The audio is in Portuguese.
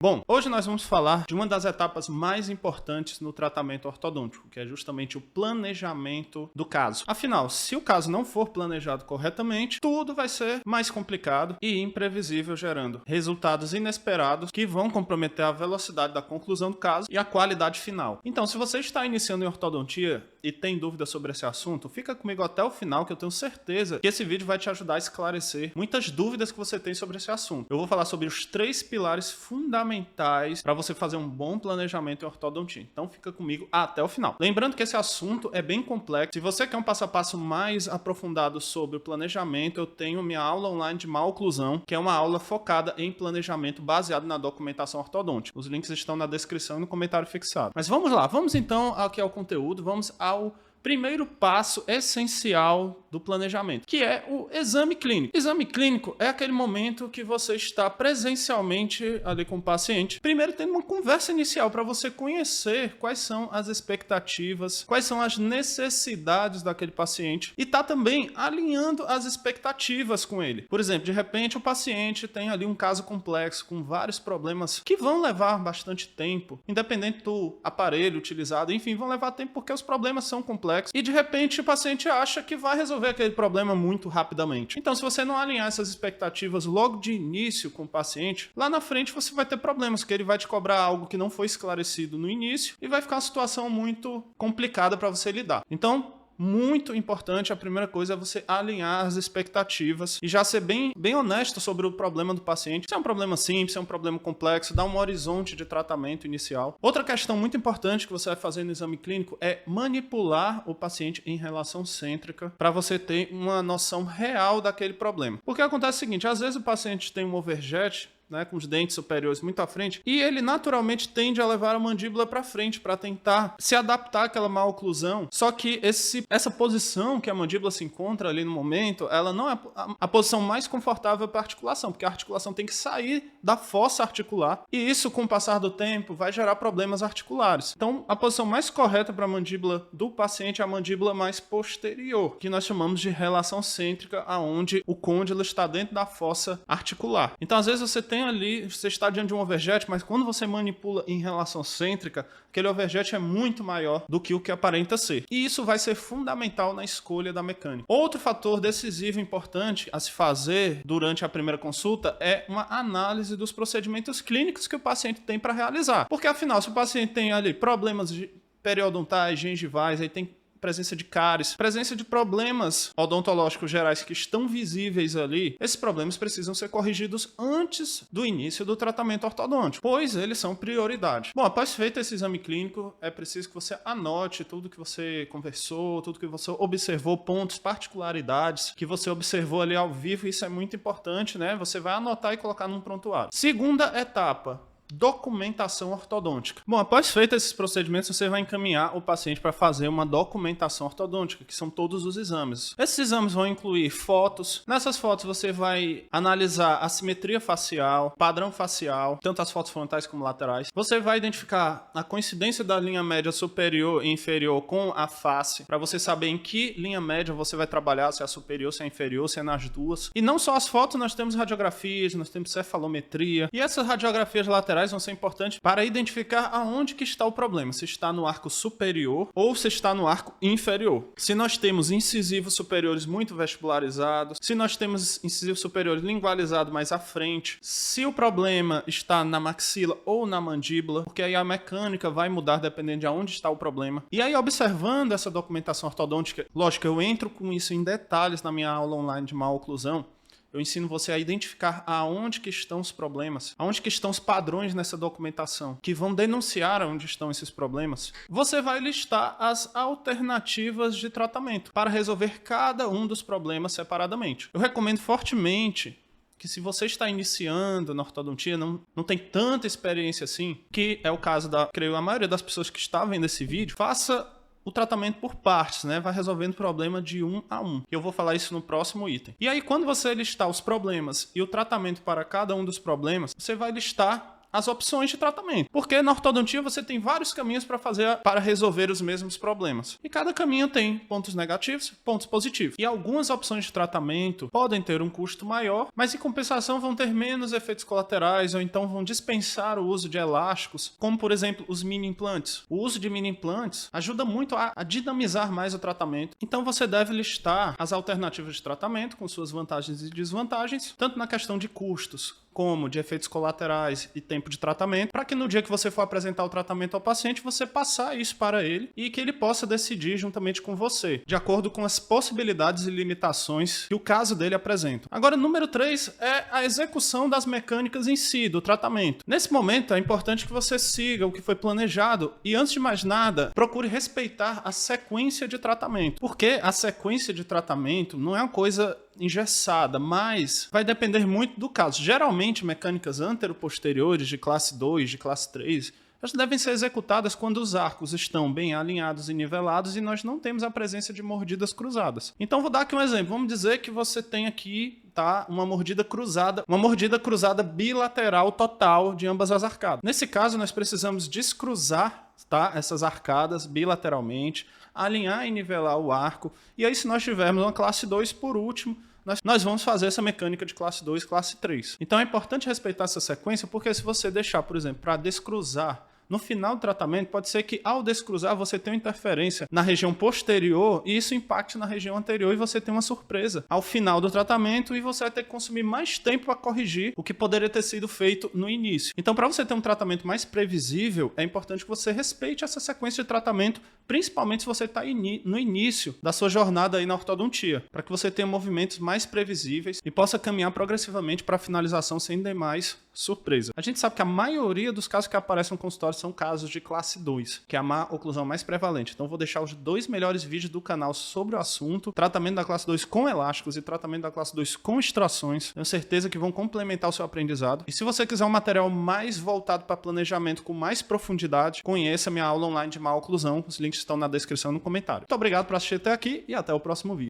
Bom, hoje nós vamos falar de uma das etapas mais importantes no tratamento ortodôntico, que é justamente o planejamento do caso. Afinal, se o caso não for planejado corretamente, tudo vai ser mais complicado e imprevisível, gerando resultados inesperados que vão comprometer a velocidade da conclusão do caso e a qualidade final. Então, se você está iniciando em ortodontia e tem dúvidas sobre esse assunto, fica comigo até o final, que eu tenho certeza que esse vídeo vai te ajudar a esclarecer muitas dúvidas que você tem sobre esse assunto. Eu vou falar sobre os 3 pilares fundamentais para você fazer um bom planejamento em ortodontia. Então fica comigo até o final. Lembrando que esse assunto é bem complexo. Se você quer um passo a passo mais aprofundado sobre o planejamento, eu tenho minha aula online de maloclusão, que é uma aula focada em planejamento baseado na documentação ortodôntica. Os links estão na descrição e no comentário fixado. Mas vamos lá, vamos então aqui ao conteúdo, vamos ao primeiro passo essencial do planejamento, que é o exame clínico. Exame clínico é aquele momento que você está presencialmente ali com o paciente, primeiro tendo uma conversa inicial para você conhecer quais são as expectativas, quais são as necessidades daquele paciente e tá também alinhando as expectativas com ele. Por exemplo, de repente o paciente tem ali um caso complexo com vários problemas que vão levar bastante tempo, independente do aparelho utilizado, enfim, vão levar tempo porque os problemas são complexos. E de repente o paciente acha que vai resolver aquele problema muito rapidamente. Então, se você não alinhar essas expectativas logo de início com o paciente, lá na frente você vai ter problemas, porque ele vai te cobrar algo que não foi esclarecido no início e vai ficar uma situação muito complicada para você lidar. Então, muito importante, a primeira coisa é você alinhar as expectativas e já ser bem honesto sobre o problema do paciente. Se é um problema simples, se é um problema complexo, dá um horizonte de tratamento inicial. Outra questão muito importante que você vai fazer no exame clínico é manipular o paciente em relação cêntrica para você ter uma noção real daquele problema. Porque acontece o seguinte, às vezes o paciente tem um overjet, com os dentes superiores muito à frente, e ele naturalmente tende a levar a mandíbula para frente para tentar se adaptar àquela maloclusão. Só que essa posição que a mandíbula se encontra ali no momento, ela não é a posição mais confortável para a articulação, porque a articulação tem que sair da fossa articular, e isso, com o passar do tempo, vai gerar problemas articulares. Então, a posição mais correta para a mandíbula do paciente é a mandíbula mais posterior, que nós chamamos de relação cêntrica, aonde o côndilo está dentro da fossa articular. Então, às vezes você está diante de um overjet, mas quando você manipula em relação cêntrica, aquele overjet é muito maior do que o que aparenta ser. E isso vai ser fundamental na escolha da mecânica. Outro fator decisivo e importante a se fazer durante a primeira consulta é uma análise dos procedimentos clínicos que o paciente tem para realizar. Porque afinal, se o paciente tem ali problemas periodontais, gengivais, aí tem presença de cáries, presença de problemas odontológicos gerais que estão visíveis ali, esses problemas precisam ser corrigidos antes do início do tratamento ortodôntico, pois eles são prioridade. Bom, após feito esse exame clínico, é preciso que você anote tudo que você conversou, tudo que você observou, pontos, particularidades que você observou ali ao vivo, isso é muito importante, Você vai anotar e colocar num prontuário. Segunda etapa, documentação ortodôntica. Bom, após feito esses procedimentos, você vai encaminhar o paciente para fazer uma documentação ortodôntica, que são todos os exames. Esses exames vão incluir fotos. Nessas fotos você vai analisar a simetria facial, padrão facial, tanto as fotos frontais como laterais. Você vai identificar a coincidência da linha média superior e inferior com a face, para você saber em que linha média você vai trabalhar, se é a superior, se é a inferior, se é nas duas. E não só as fotos, nós temos radiografias, nós temos cefalometria. E essas radiografias laterais vão ser importantes para identificar aonde que está o problema, se está no arco superior ou se está no arco inferior. Se nós temos incisivos superiores muito vestibularizados, se nós temos incisivos superiores lingualizados mais à frente, se o problema está na maxila ou na mandíbula, porque aí a mecânica vai mudar dependendo de aonde está o problema. E aí, observando essa documentação ortodôntica, lógico, eu entro com isso em detalhes na minha aula online de maloclusão. Eu ensino você a identificar aonde que estão os problemas, aonde que estão os padrões nessa documentação, que vão denunciar onde estão esses problemas. Você vai listar as alternativas de tratamento para resolver cada um dos problemas separadamente. Eu recomendo fortemente que, se você está iniciando na ortodontia, não tem tanta experiência assim, que é o caso creio, a maioria das pessoas que está vendo esse vídeo, faça o tratamento por partes, vai resolvendo o problema de um a um. Eu vou falar isso no próximo item. E aí, quando você listar os problemas e o tratamento para cada um dos problemas, você vai listar as opções de tratamento. Porque na ortodontia você tem vários caminhos para resolver os mesmos problemas. E cada caminho tem pontos negativos, pontos positivos. E algumas opções de tratamento podem ter um custo maior, mas em compensação vão ter menos efeitos colaterais ou então vão dispensar o uso de elásticos, como por exemplo os mini implantes. O uso de mini implantes ajuda muito a dinamizar mais o tratamento. Então você deve listar as alternativas de tratamento com suas vantagens e desvantagens, tanto na questão de custos como de efeitos colaterais e tempo de tratamento, para que no dia que você for apresentar o tratamento ao paciente, você passar isso para ele e que ele possa decidir juntamente com você, de acordo com as possibilidades e limitações que o caso dele apresenta. Agora, número 3 é a execução das mecânicas em si, do tratamento. Nesse momento, é importante que você siga o que foi planejado e, antes de mais nada, procure respeitar a sequência de tratamento, porque a sequência de tratamento não é uma coisa engessada, mas vai depender muito do caso. Geralmente, mecânicas antero-posteriores de classe 2, de classe 3, elas devem ser executadas quando os arcos estão bem alinhados e nivelados e nós não temos a presença de mordidas cruzadas. Então, vou dar aqui um exemplo. Vamos dizer que você tem aqui uma mordida cruzada bilateral total de ambas as arcadas. Nesse caso, nós precisamos descruzar essas arcadas bilateralmente, alinhar e nivelar o arco. E aí, se nós tivermos uma classe 2, por último, nós vamos fazer essa mecânica de classe 2 e classe 3. Então é importante respeitar essa sequência, porque se você deixar, por exemplo, para descruzar no final do tratamento, pode ser que ao descruzar você tenha uma interferência na região posterior e isso impacte na região anterior e você tem uma surpresa ao final do tratamento e você vai ter que consumir mais tempo para corrigir o que poderia ter sido feito no início. Então, para você ter um tratamento mais previsível, é importante que você respeite essa sequência de tratamento, principalmente se você está no início da sua jornada aí na ortodontia, para que você tenha movimentos mais previsíveis e possa caminhar progressivamente para a finalização sem demais surpresa. A gente sabe que a maioria dos casos que aparecem no consultório são casos de classe 2, que é a má oclusão mais prevalente. Então vou deixar os 2 melhores vídeos do canal sobre o assunto, tratamento da classe 2 com elásticos e tratamento da classe 2 com extrações. Tenho certeza que vão complementar o seu aprendizado. E se você quiser um material mais voltado para planejamento com mais profundidade, conheça minha aula online de má oclusão. Os links estão na descrição e no comentário. Muito obrigado por assistir até aqui e até o próximo vídeo.